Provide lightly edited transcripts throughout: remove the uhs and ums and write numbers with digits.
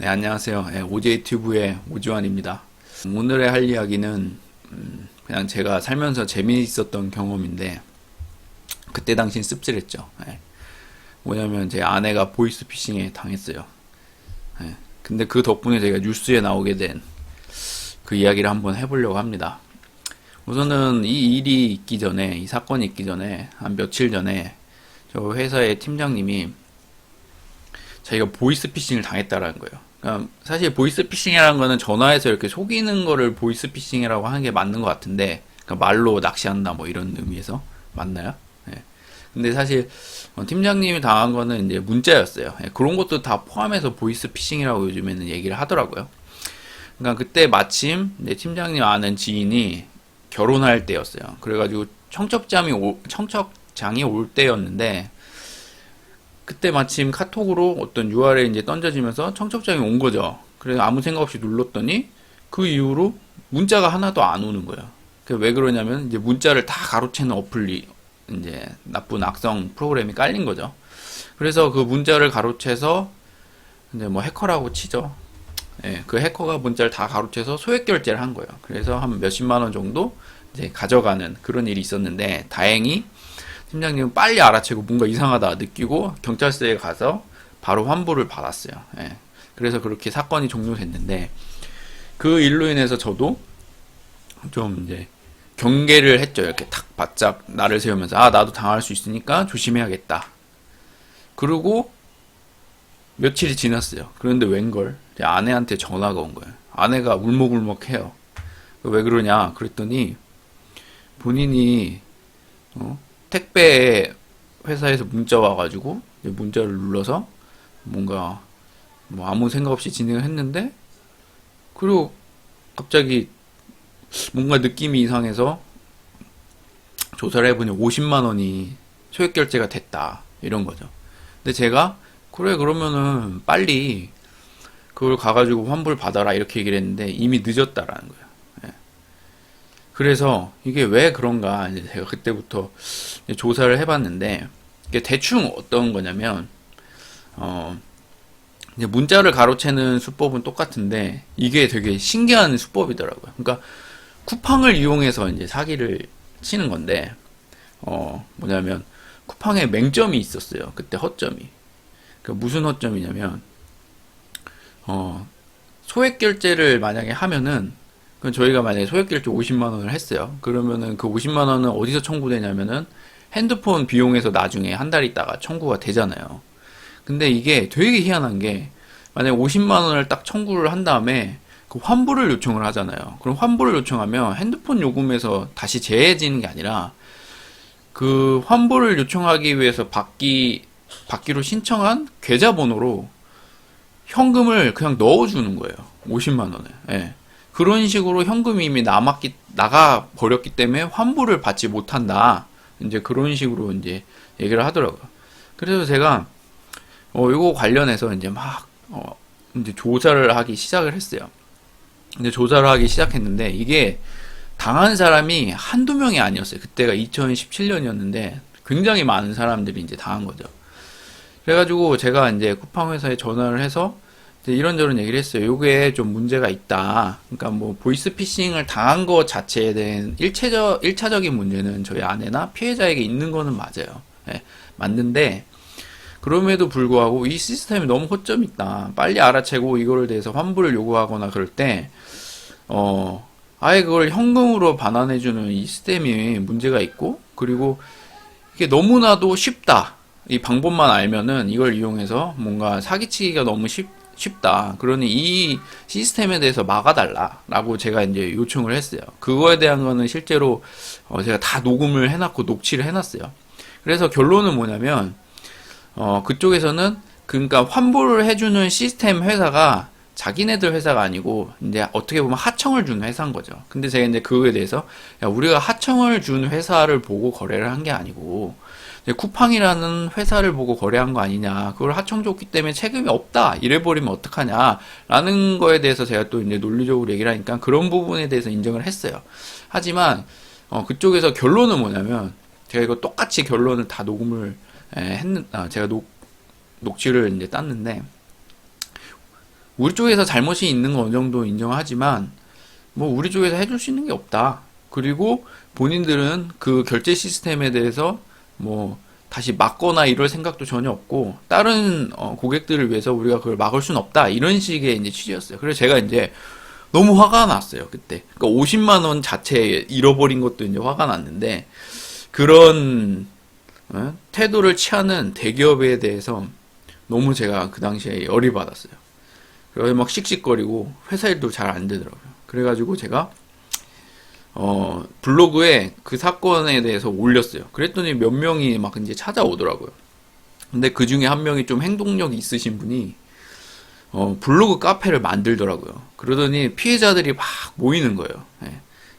네, 안녕하세요. 네, OJ튜브의 오지환입니다. 오늘의 할 이야기는 그냥 제가 살면서 재미있었던 경험인데 그때 당시엔 씁쓸했죠. 네. 뭐냐면 제 아내가 보이스피싱에 당했어요. 네. 근데 그 덕분에 제가 뉴스에 나오게 된 그 이야기를 한번 해보려고 합니다. 우선은 이 일이 있기 전에, 이 사건이 있기 전에 한 며칠 전에 저 회사의 팀장님이 자기가 보이스피싱을 당했다라는 거예요. 그러니까 사실 보이스피싱이라는 거는 전화해서 이렇게 속이는 거를 보이스피싱이라고 하는 게 맞는 것 같은데, 그러니까 말로 낚시한다 뭐 이런 의미에서 맞나요? 네. 근데 사실 팀장님이 당한 거는 이제 문자였어요. 네. 그런 것도 다 포함해서 보이스피싱이라고 요즘에는 얘기를 하더라고요. 그러니까 그때 마침 내 팀장님 아는 지인이 결혼할 때였어요. 그래가지고 청첩장이 올 때였는데 그때 마침 카톡으로 어떤 URL이 이제 던져지면서 청첩장이 온 거죠. 그래서 아무 생각 없이 눌렀더니 그 이후로 문자가 하나도 안 오는 거예요. 왜 그러냐면 이제 문자를 다 가로채는 어플이 이제 나쁜 악성 프로그램이 깔린 거죠. 그래서 그 문자를 가로채서 이제 뭐 해커라고 치죠. 예, 그 해커가 문자를 다 가로채서 소액 결제를 한 거예요. 그래서 한 몇십만 원 정도 이제 가져가는 그런 일이 있었는데 다행히 팀장님은 빨리 알아채고 뭔가 이상하다 느끼고 경찰서에 가서 바로 환불을 받았어요. 예. 그래서 그렇게 사건이 종료됐는데 그 일로 인해서 저도 좀 이제 경계를 했죠. 이렇게 탁 바짝 나를 세우면서 나도 당할 수 있으니까 조심해야겠다. 그리고 며칠이 지났어요. 그런데 웬걸 제 아내한테 전화가 온 거예요. 아내가 울먹울먹해요. 왜 그러냐 그랬더니 본인이 택배 회사에서 문자 와가지고 문자를 눌러서 뭔가 뭐 아무 생각 없이 진행을 했는데 그리고 갑자기 뭔가 느낌이 이상해서 조사를 해보니 50만 원이 소액 결제가 됐다 이런 거죠. 근데 제가 그래 그러면은 빨리 그걸 가가지고 환불 받아라 이렇게 얘기를 했는데 이미 늦었다라는 거예요. 예. 그래서 이게 왜 그런가 이제 제가 그때부터 이제 조사를 해봤는데 이게 대충 어떤 거냐면 이제 문자를 가로채는 수법은 똑같은데 이게 되게 신기한 수법이더라고요. 그러니까 쿠팡을 이용해서 이제 사기를 치는 건데 뭐냐면 쿠팡에 맹점이 있었어요. 그때 허점이. 그러니까 무슨 허점이냐면 소액 결제를 만약에 하면은 그럼 저희가 만약에 소액 결제 50만 원을 했어요. 그러면은 그 50만 원은 어디서 청구되냐면은 핸드폰 비용에서 나중에 한 달 있다가 청구가 되잖아요. 근데 이게 되게 희한한 게 만약에 50만 원을 딱 청구를 한 다음에 그 환불을 요청을 하잖아요. 그럼 환불을 요청하면 핸드폰 요금에서 다시 제해지는 게 아니라 그 환불을 요청하기 위해서 받기로 신청한 계좌번호로 현금을 그냥 넣어주는 거예요. 50만 원을. 예. 그런 식으로 현금이 이미 나가 버렸기 때문에 환불을 받지 못한다. 이제 그런 식으로 이제 얘기를 하더라고요. 그래서 제가 이거 관련해서 이제 막 이제 조사를 하기 시작을 했어요. 근데 조사를 하기 시작했는데 이게 당한 사람이 한두 명이 아니었어요. 그때가 2017년이었는데 굉장히 많은 사람들이 이제 당한 거죠. 그래가지고 제가 이제 쿠팡 회사에 전화를 해서 이제 이런저런 얘기를 했어요. 요게 좀 문제가 있다. 그러니까 뭐 보이스피싱을 당한 것 자체에 대한 일차적인 문제는 저희 아내나 피해자에게 있는 거는 맞아요. 예, 맞는데 그럼에도 불구하고 이 시스템이 너무 허점이 있다. 빨리 알아채고 이거를 대해서 환불을 요구하거나 그럴 때 아예 그걸 현금으로 반환해주는 이 시스템이 문제가 있고 그리고 이게 너무나도 쉽다. 이 방법만 알면은 이걸 이용해서 뭔가 사기치기가 너무 쉽다. 그러니 이 시스템에 대해서 막아달라라고 제가 이제 요청을 했어요. 그거에 대한 거는 실제로 제가 다 녹음을 해놨고 녹취를 해놨어요. 그래서 결론은 뭐냐면 그쪽에서는 그러니까 환불을 해주는 시스템 회사가 자기네들 회사가 아니고 이제 어떻게 보면 하청을 준 회사인 거죠. 근데 제가 이제 그거에 대해서 우리가 하청을 준 회사를 보고 거래를 한 게 아니고 쿠팡이라는 회사를 보고 거래한 거 아니냐. 그걸 하청 줬기 때문에 책임이 없다. 이래버리면 어떡하냐. 라는 거에 대해서 제가 또 이제 논리적으로 얘기를 하니까 그런 부분에 대해서 인정을 했어요. 하지만, 그쪽에서 결론은 뭐냐면, 제가 이거 똑같이 결론을 다 녹음을 제가 녹취를 이제 땄는데, 우리 쪽에서 잘못이 있는 건 어느 정도 인정하지만 뭐 우리 쪽에서 해줄 수 있는 게 없다. 그리고 본인들은 그 결제 시스템에 대해서 뭐 다시 막거나 이럴 생각도 전혀 없고 다른 고객들을 위해서 우리가 그걸 막을 수는 없다. 이런 식의 이제 취지였어요. 그래서 제가 이제 너무 화가 났어요, 그때. 그러니까 50만 원 자체에 잃어버린 것도 이제 화가 났는데 그런 태도를 취하는 대기업에 대해서 너무 제가 그 당시에 열이 받았어요. 그래서 막 씩씩거리고 회사 일도 잘 안 되더라고요. 그래가지고 제가 블로그에 그 사건에 대해서 올렸어요. 그랬더니 몇 명이 막 이제 찾아오더라고요. 근데 그 중에 한 명이 좀 행동력이 있으신 분이 블로그 카페를 만들더라고요. 그러더니 피해자들이 막 모이는 거예요. 예.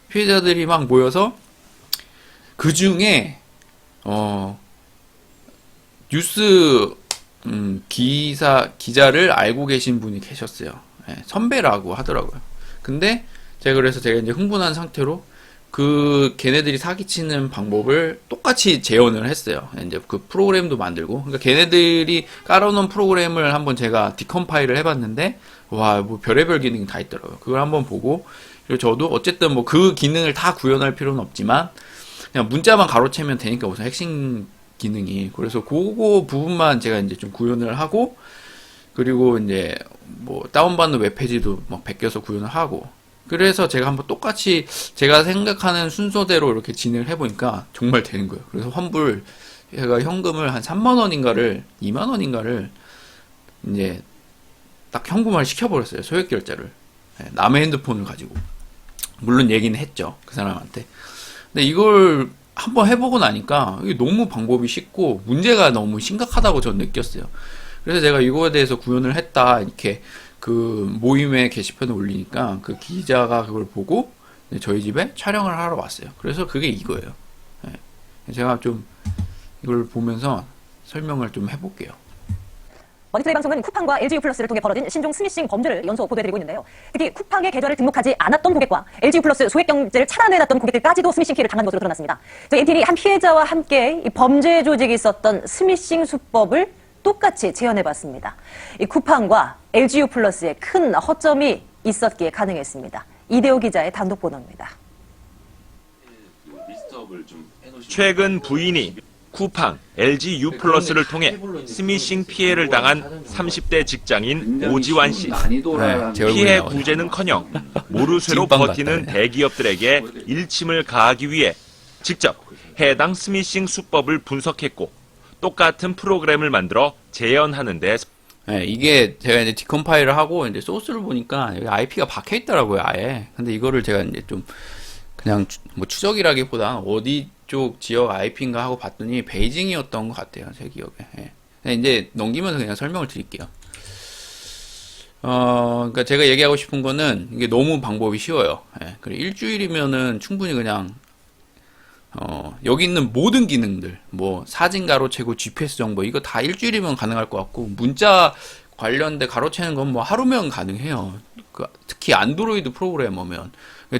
피해자들이 막 모여서 그 중에 뉴스 기자를 알고 계신 분이 계셨어요. 예, 선배라고 하더라고요. 근데 그래서 제가 이제 흥분한 상태로 걔네들이 사기치는 방법을 똑같이 재현을 했어요. 이제 그 프로그램도 만들고. 그러니까 걔네들이 깔아놓은 프로그램을 한번 제가 디컴파일을 해봤는데, 와, 뭐 별의별 기능이 다 있더라고요. 그걸 한번 보고, 그리고 저도 어쨌든 뭐 그 기능을 다 구현할 필요는 없지만, 그냥 문자만 가로채면 되니까 우선 핵심 기능이. 그래서 그거 부분만 제가 이제 좀 구현을 하고, 그리고 이제 뭐 다운받는 웹페이지도 막 베껴서 구현을 하고, 그래서 제가 한번 똑같이 제가 생각하는 순서대로 이렇게 진행을 해보니까 정말 되는 거예요. 그래서 제가 현금을 한 3만 원인가를, 2만 원인가를 이제 딱 현금화를 시켜버렸어요. 소액 결제를. 남의 핸드폰을 가지고. 물론 얘기는 했죠. 그 사람한테. 근데 이걸 한번 해보고 나니까 이게 너무 방법이 쉽고 문제가 너무 심각하다고 저는 느꼈어요. 그래서 제가 이거에 대해서 구현을 했다. 이렇게 그 모임에 게시판에 올리니까 그 기자가 그걸 보고 저희 집에 촬영을 하러 왔어요. 그래서 그게 이거예요. 제가 좀 이걸 보면서 설명을 좀 해볼게요. 머니투데이 방송은 쿠팡과 LGU 플러스를 통해 벌어진 신종 스미싱 범죄를 연속 보도해드리고 있는데요. 특히 쿠팡에 계좌를 등록하지 않았던 고객과 LGU 플러스 소액 경제를 차단해놨던 고객들까지도 스미싱 피해를 당한 것으로 드러났습니다. 저희 NTN이 한 피해자와 함께 이 범죄 조직이 썼던 스미싱 수법을 똑같이 재현해봤습니다. 이 쿠팡과 LGU 플러스에 큰 허점이 있었기에 가능했습니다. 이대호 기자의 단독 보도입니다. 최근 부인이 쿠팡, LGU 플러스를 통해 스미싱 피해를 당한 30대 직장인 오지환 씨. 피해 구제는커녕 모르쇠로 버티는 대기업들에게 일침을 가하기 위해 직접 해당 스미싱 수법을 분석했고 똑같은 프로그램을 만들어 재현하는 데. 네, 이게 제가 이제 디컴파일을 하고 이제 소스를 보니까 여기 IP가 박혀 있더라고요, 아예. 근데 이거를 제가 이제 좀 그냥 뭐 추적이라기보다 어디 쪽 지역 IP인가 하고 봤더니 베이징이었던 것 같아요, 제 기억에. 네, 이제 넘기면서 그냥 설명을 드릴게요. 그러니까 제가 얘기하고 싶은 거는 이게 너무 방법이 쉬워요. 그래 일주일이면은 충분히 그냥 여기 있는 모든 기능들, 뭐 사진 가로채고 GPS 정보 이거 다 일주일이면 가능할 것 같고 문자 관련돼 가로채는 건 뭐 하루면 가능해요. 특히 안드로이드 프로그래머면.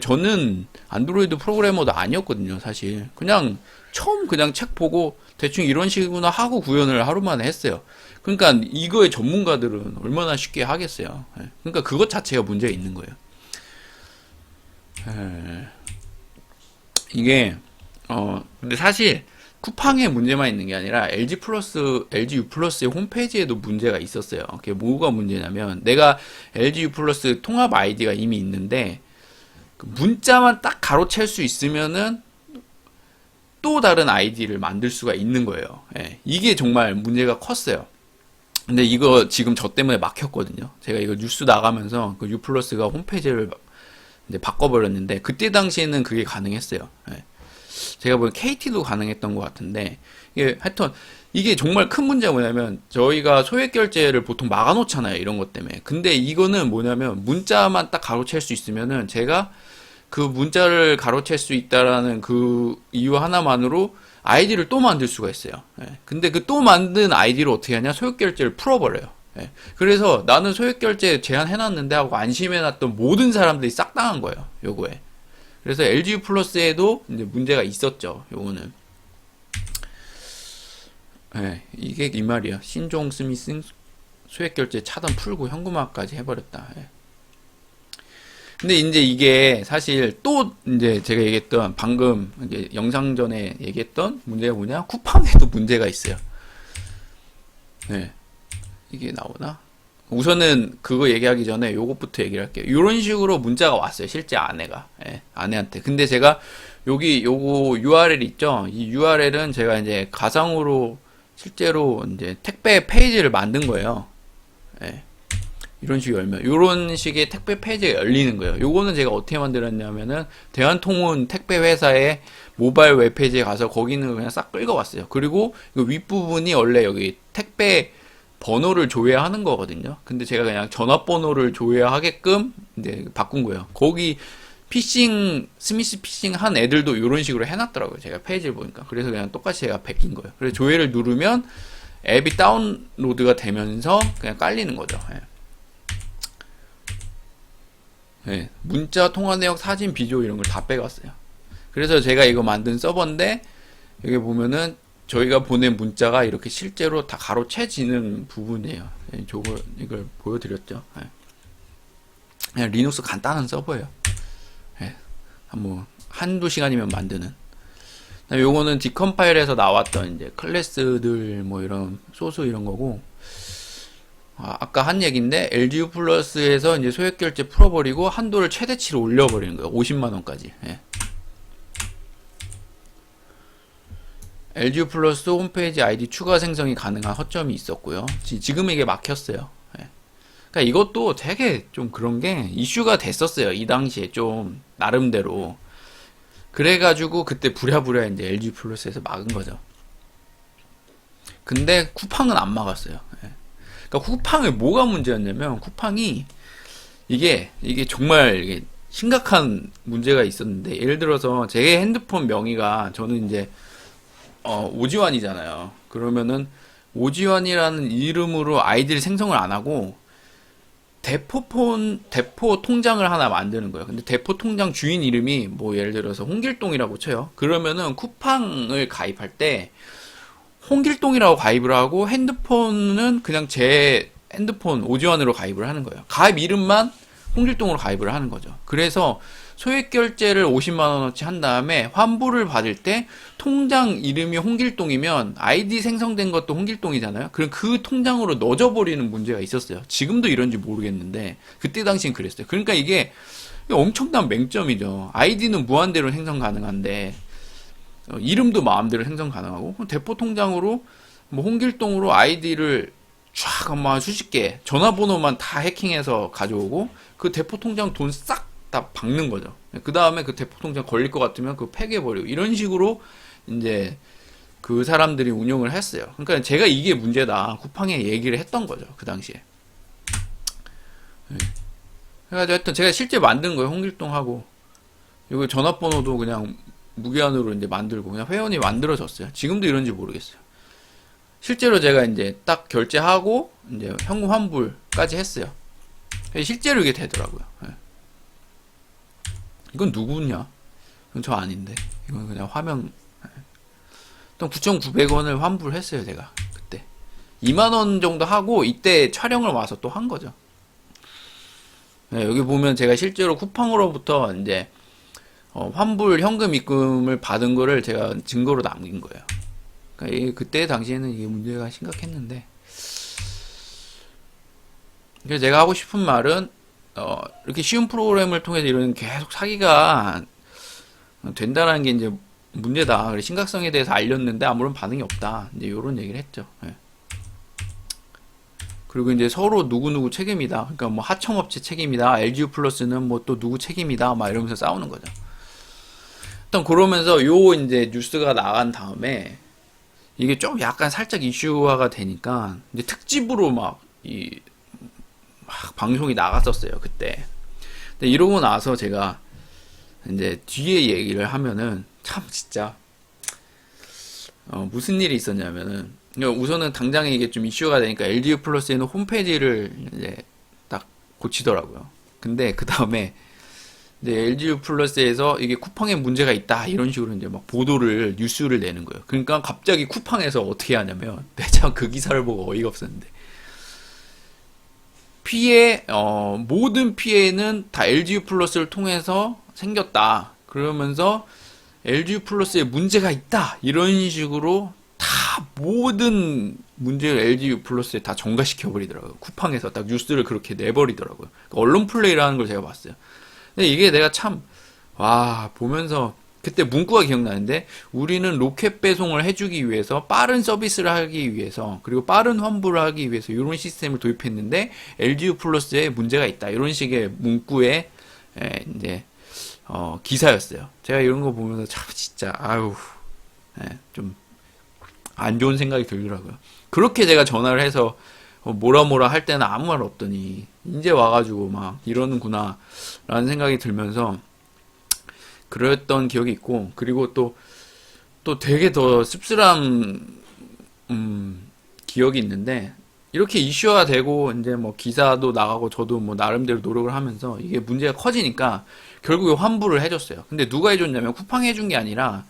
저는 안드로이드 프로그래머도 아니었거든요, 사실. 그냥 처음 그냥 책 보고 대충 이런 식이구나 하고 구현을 하루 만에 했어요. 그러니까 이거의 전문가들은 얼마나 쉽게 하겠어요. 그러니까 그것 자체가 문제가 있는 거예요. 이게 근데 사실 쿠팡에 문제만 있는 게 아니라 LG U 플러스의 홈페이지에도 문제가 있었어요. 그게 뭐가 문제냐면 내가 LG U 플러스 통합 아이디가 이미 있는데 문자만 딱 가로챌 수 있으면은 또 다른 아이디를 만들 수가 있는 거예요. 이게 정말 문제가 컸어요. 근데 이거 지금 저 때문에 막혔거든요. 제가 이거 뉴스 나가면서 그 U 플러스가 홈페이지를 이제 바꿔버렸는데 그때 당시에는 그게 가능했어요. 제가 보기엔 KT도 가능했던 것 같은데 하여튼 이게 정말 큰 문제가 뭐냐면 저희가 소액 결제를 보통 막아놓잖아요, 이런 것 때문에. 근데 이거는 뭐냐면 문자만 딱 가로챌 수 있으면은 제가 그 문자를 가로챌 수 있다라는 그 이유 하나만으로 아이디를 또 만들 수가 있어요. 근데 그 또 만든 아이디를 어떻게 하냐? 소액 결제를 풀어버려요. 그래서 나는 소액 결제 제한해놨는데 하고 안심해놨던 모든 사람들이 싹 당한 거예요, 요거에. 그래서 LGU 플러스에도 이제 문제가 있었죠, 요거는. 이게 이 말이야. 신종 스미싱 소액 결제 차단 풀고 현금화까지 해버렸다. 예. 근데 이제 이게 사실 또 이제 제가 얘기했던 방금 이제 영상 전에 얘기했던 문제가 뭐냐? 쿠팡에도 문제가 있어요. 네. 이게 나오나? 우선은 그거 얘기하기 전에 요것부터 얘기를 할게요. 이런 식으로 문자가 왔어요. 실제 아내가. 예, 아내한테. 근데 제가 여기 요거 URL 있죠? 이 URL은 제가 이제 가상으로 실제로 이제 택배 페이지를 만든 거예요. 예. 이런 식으로 열면 이런 식의 택배 페이지가 열리는 거예요. 요거는 제가 어떻게 만들었냐면은 대한통운 택배 회사의 모바일 웹페이지에 가서 거기는 그냥 싹 긁어왔어요. 그리고 이 윗부분이 원래 여기 택배 번호를 줘야 하는 거거든요. 근데 제가 그냥 전화번호를 줘야 하게끔 이제 바꾼 거예요. 거기 피싱, 스미스 피싱 한 애들도 이런 식으로 해놨더라고요. 제가 페이지를 보니까. 그래서 그냥 똑같이 제가 베낀 거예요. 그래서 조회를 누르면 앱이 다운로드가 되면서 그냥 깔리는 거죠. 예. 네, 문자, 통화 내역, 사진, 비디오 이런 걸 다 빼갔어요. 그래서 제가 이거 만든 서버인데 여기 보면은 저희가 보낸 문자가 이렇게 실제로 다 가로채지는 부분이에요. 네, 이걸 보여드렸죠. 네. 그냥 리눅스 간단한 서버예요. 네, 뭐 한두 시간이면 만드는. 요거는 디컴파일에서 나왔던 이제 클래스들 뭐 이런 소스 이런 거고. 아까 한 얘기인데 LGU 플러스에서 이제 소액 결제 풀어버리고 한도를 최대치로 올려버리는 거예요. 50만 원까지. 예. LGU 플러스 홈페이지 아이디 추가 생성이 가능한 허점이 있었고요. 지금 이게 막혔어요. 예. 그러니까 이것도 되게 좀 그런 게 이슈가 됐었어요. 이 당시에 좀 나름대로. 그래가지고 그때 부랴부랴 이제 LGU 플러스에서 막은 거죠. 근데 쿠팡은 안 막았어요. 예. 그러니까 쿠팡에 뭐가 문제였냐면 쿠팡이 이게 정말 이게 심각한 문제가 있었는데 예를 들어서 제 핸드폰 명의가 저는 이제 오지환이잖아요. 그러면은 오지환이라는 이름으로 아이디를 생성을 안 하고 대포 통장을 하나 만드는 거예요. 근데 대포 통장 주인 이름이 뭐 예를 들어서 홍길동이라고 쳐요. 그러면은 쿠팡을 가입할 때 홍길동이라고 가입을 하고 핸드폰은 그냥 제 핸드폰 오지환으로 가입을 하는 거예요. 가입 이름만 홍길동으로 가입을 하는 거죠. 그래서 소액 결제를 50만 원어치 한 다음에 환불을 받을 때 통장 이름이 홍길동이면 아이디 생성된 것도 홍길동이잖아요. 그럼 그 통장으로 넣어버리는 문제가 있었어요. 지금도 이런지 모르겠는데 그때 당시엔 그랬어요. 그러니까 이게 엄청난 맹점이죠. 아이디는 무한대로 생성 가능한데 이름도 마음대로 생성 가능하고 대포 통장으로 뭐 홍길동으로 아이디를 쫙 아마 수십 개 전화번호만 다 해킹해서 가져오고 그 대포 통장 돈 싹 다 박는 거죠. 그 다음에 그 대포 통장 걸릴 것 같으면 그거 폐기해버리고 이런 식으로 이제 그 사람들이 운영을 했어요. 그러니까 제가 이게 문제다 쿠팡에 얘기를 했던 거죠. 그 당시에. 그래가지고 하여튼 제가 실제 만든 거예요. 홍길동하고 이거 전화번호도 그냥 무기한으로 이제 만들고 그냥 회원이 만들어졌어요. 지금도 이런지 모르겠어요. 실제로 제가 이제 딱 결제하고 이제 현금 환불까지 했어요. 실제로 이게 되더라고요. 이건 누구냐? 이건 저 아닌데. 이건 그냥 화면. 또 9,900원을 환불했어요, 제가. 그때. 2만원 정도 하고 이때 촬영을 와서 또 한 거죠. 여기 보면 제가 실제로 쿠팡으로부터 이제 환불 현금 입금을 받은 거를 제가 증거로 남긴 거예요. 그러니까 그때 당시에는 이게 문제가 심각했는데. 그래서 제가 하고 싶은 말은 이렇게 쉬운 프로그램을 통해서 이런 계속 사기가 된다라는 게 이제 문제다. 그래서 심각성에 대해서 알렸는데 아무런 반응이 없다. 이제 이런 얘기를 했죠. 예. 그리고 이제 서로 누구누구 책임이다. 그러니까 뭐 하청업체 책임이다. LGU 플러스는 뭐 또 누구 책임이다. 막 이러면서 싸우는 거죠. 일단 그러면서 요 이제 뉴스가 나간 다음에 이게 좀 약간 살짝 이슈화가 되니까 이제 특집으로 막 방송이 나갔었어요, 그때. 근데 이러고 나서 제가 이제 뒤에 얘기를 하면은 참 진짜 무슨 일이 있었냐면은 우선은 당장에 이게 좀 이슈가 되니까 LGU 플러스에는 홈페이지를 이제 딱 고치더라고요. 근데 그 다음에 이제 LGU 플러스에서 이게 쿠팡에 문제가 있다 이런 식으로 이제 막 보도를 뉴스를 내는 거예요. 그러니까 갑자기 쿠팡에서 어떻게 하냐면 내가 그 기사를 보고 어이가 없었는데 모든 피해는 다 LGU 플러스를 통해서 생겼다. 그러면서 LGU 플러스에 문제가 있다. 이런 식으로 다 모든 문제를 LGU 플러스에 다 전가시켜버리더라고요. 쿠팡에서 딱 뉴스를 그렇게 내버리더라고요. 그러니까 언론 플레이라는 걸 제가 봤어요. 근데 이게 내가 참, 보면서 그때 문구가 기억나는데, 우리는 로켓 배송을 해주기 위해서 빠른 서비스를 하기 위해서 그리고 빠른 환불을 하기 위해서 이런 시스템을 도입했는데 LGU 플러스에 문제가 있다, 이런 식의 문구의 이제 기사였어요. 제가 이런 거 보면서 참 진짜 좀 안 좋은 생각이 들더라고요. 그렇게 제가 전화를 해서 뭐라 할 때는 아무 말 없더니 이제 와가지고 막 이러는구나 라는 생각이 들면서 그랬던 기억이 있고, 그리고 또 되게 더 씁쓸한 기억이 있는데, 이렇게 이슈화 되고 이제 뭐 기사도 나가고 저도 뭐 나름대로 노력을 하면서 이게 문제가 커지니까 결국에 환불을 해줬어요. 근데 누가 해줬냐면 쿠팡이 해준 게 아니라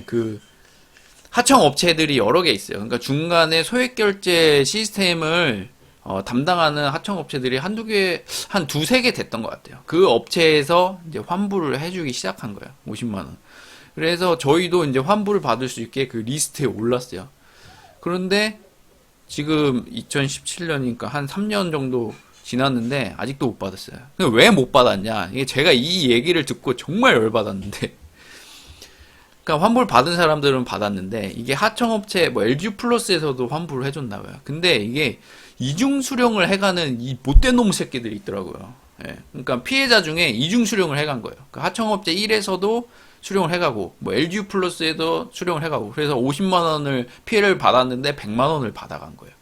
그 하청 업체들이 여러 개 있어요. 그러니까 중간에 소액 결제 시스템을 담당하는 하청 업체들이 한 두세 개 됐던 것 같아요. 그 업체에서 이제 환불을 해주기 시작한 거예요. 50만원. 그래서 저희도 이제 환불을 받을 수 있게 그 리스트에 올랐어요. 그런데 지금 2017년이니까 한 3년 정도 지났는데 아직도 못 받았어요. 왜 못 받았냐? 이게 제가 이 얘기를 듣고 정말 열받았는데, 그러니까 환불 받은 사람들은 받았는데 이게 하청업체 뭐 LG 플러스에서도 환불을 해줬나봐요. 근데 이게 이중 수령을 해가는 이 못된 놈 새끼들이 있더라고요. 그러니까 피해자 중에 이중 수령을 해간 거예요. 그 하청업체 1에서도 수령을 해가고 뭐 LG 플러스에도 수령을 해가고, 그래서 50만 원을 피해를 받았는데 100만 원을 받아간 거예요.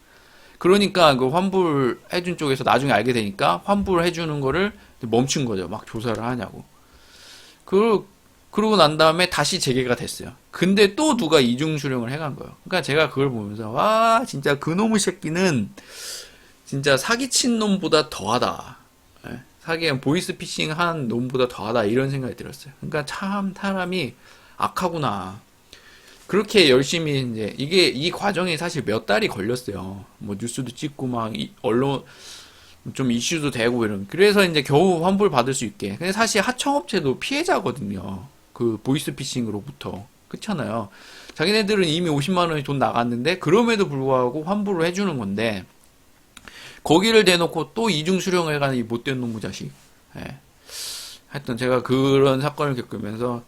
그러니까 그 환불해준 쪽에서 나중에 알게 되니까 환불해주는 거를 멈춘 거죠. 막 조사를 하냐고. 그러고 난 다음에 다시 재개가 됐어요. 근데 또 누가 이중 수령을 해간 거예요. 그러니까 제가 그걸 보면서 진짜 그놈의 새끼는 진짜 사기친 놈보다 더하다. 보이스 피싱 한 놈보다 더하다, 이런 생각이 들었어요. 그러니까 참 사람이 악하구나. 그렇게 열심히 이제 이 과정이 사실 몇 달이 걸렸어요. 뭐 뉴스도 찍고 막 언론 좀 이슈도 되고 이런. 그래서 이제 겨우 환불 받을 수 있게. 근데 사실 하청업체도 피해자거든요. 그 보이스 피싱으로부터. 그렇잖아요. 자기네들은 이미 50만 원이 돈 나갔는데 그럼에도 불구하고 환불을 해주는 건데, 거기를 대놓고 또 이중 수령을 해가는 이 못된 놈의 자식. 하여튼 제가 그런 사건을 겪으면서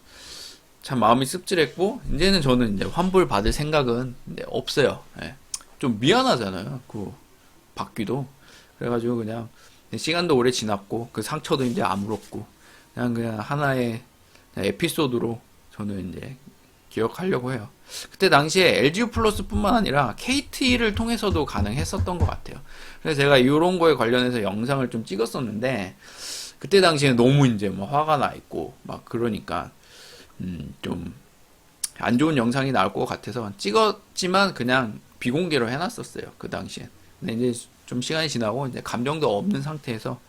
참 마음이 씁쓸했고, 이제는 저는 이제 환불 받을 생각은 이제 없어요. 좀 미안하잖아요. 받기도. 그래가지고 그냥 시간도 오래 지났고 그 상처도 이제 아무렇고 그냥 하나의 에피소드로 저는 이제 기억하려고 해요. 그때 당시에 LGU 플러스뿐만 아니라 KT를 통해서도 가능했었던 것 같아요. 그래서 제가 이런 거에 관련해서 영상을 좀 찍었었는데, 그때 당시에 너무 이제 뭐 화가 나 있고 막 그러니까 좀 안 좋은 영상이 나올 것 같아서 찍었지만 그냥 비공개로 해놨었어요. 그 당시에. 근데 이제 좀 시간이 지나고 이제 감정도 없는 상태에서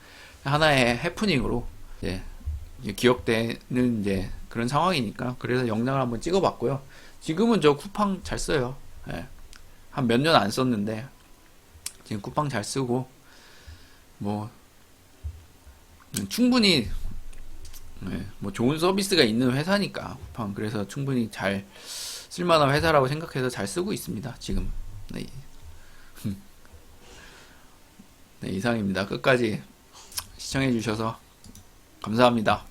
하나의 해프닝으로 이제 기억되는 이제 그런 상황이니까, 그래서 영상을 한번 찍어봤고요. 지금은 저 쿠팡 잘 써요. 한 몇 년 안 썼는데 지금 쿠팡 잘 쓰고 뭐 충분히 뭐 좋은 서비스가 있는 회사니까 쿠팡, 그래서 충분히 잘 쓸만한 회사라고 생각해서 잘 쓰고 있습니다. 지금. 네, 이상입니다. 끝까지 시청해 주셔서 감사합니다.